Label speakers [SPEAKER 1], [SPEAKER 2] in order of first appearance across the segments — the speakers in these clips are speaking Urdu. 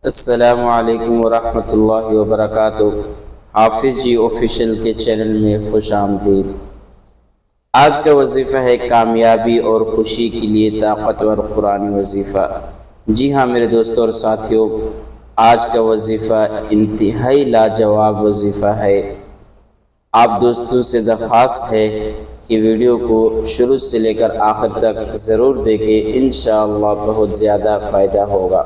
[SPEAKER 1] السلام علیکم ورحمۃ اللہ وبرکاتہ۔ حافظ جی آفیشیل کے چینل میں خوش آمدید۔ آج کا وظیفہ ہے کامیابی اور خوشی کے لیے طاقتور قرآن وظیفہ۔ جی ہاں میرے دوستوں اور ساتھیوں، آج کا وظیفہ انتہائی لاجواب وظیفہ ہے۔ آپ دوستوں سے درخواست ہے کہ ویڈیو کو شروع سے لے کر آخر تک ضرور دیکھیں، انشاءاللہ بہت زیادہ فائدہ ہوگا۔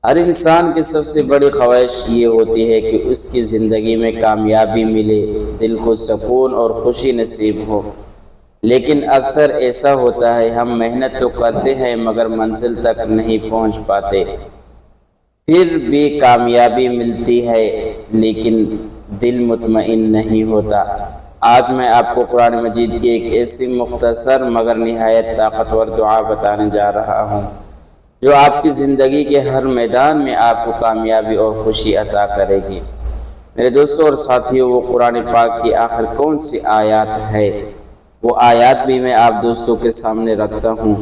[SPEAKER 1] ہر انسان کی سب سے بڑی خواہش یہ ہوتی ہے کہ اس کی زندگی میں کامیابی ملے، دل کو سکون اور خوشی نصیب ہو، لیکن اکثر ایسا ہوتا ہے ہم محنت تو کرتے ہیں مگر منزل تک نہیں پہنچ پاتے، پھر بھی کامیابی ملتی ہے لیکن دل مطمئن نہیں ہوتا۔ آج میں آپ کو قرآن مجید کی ایک ایسی مختصر مگر نہایت طاقتور دعا بتانے جا رہا ہوں جو آپ کی زندگی کے ہر میدان میں آپ کو کامیابی اور خوشی عطا کرے گی۔ میرے دوستوں اور ساتھیوں، وہ قرآن پاک کی آخر کون سی آیات ہے، وہ آیات بھی میں آپ دوستوں کے سامنے رکھتا ہوں۔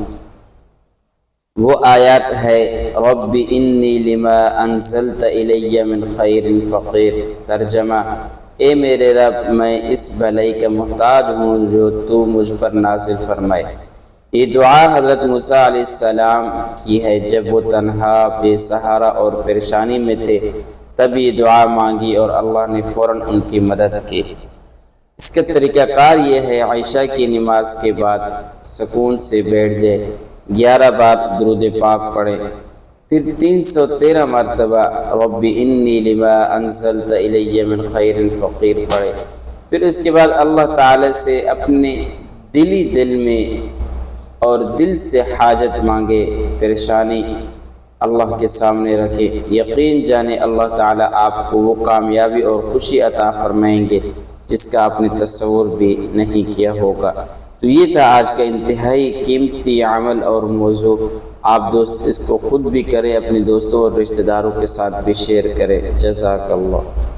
[SPEAKER 1] وہ آیات ہے رب انی لما انزلت الی من خیر فقیر۔ ترجمہ: اے میرے رب، میں اس بھلائی کا محتاج ہوں جو تو مجھ پر نازل فرمائے۔ یہ دعا حضرت موسیٰ علیہ السلام کی ہے جب وہ تنہا، بے سہارا اور پریشانی میں تھے، تب یہ دعا مانگی اور اللہ نے فوراً ان کی مدد کی۔ اس کا طریقہ کار یہ ہے، عشاء کی نماز کے بعد سکون سے بیٹھ جائے، 11 بار درود پاک پڑھے، پھر 313 مرتبہ رب انی لما انزلت الی من خیر فقیر پڑھے، پھر اس کے بعد اللہ تعالی سے اپنے دل میں اور دل سے حاجت مانگے، پریشانی اللہ کے سامنے رکھے، یقین جانے اللہ تعالیٰ آپ کو وہ کامیابی اور خوشی عطا فرمائیں گے جس کا آپ نے تصور بھی نہیں کیا ہوگا۔ تو یہ تھا آج کا انتہائی قیمتی عمل اور موضوع۔ آپ دوست اس کو خود بھی کریں، اپنے دوستوں اور رشتہ داروں کے ساتھ بھی شیئر کریں۔ جزاک اللہ۔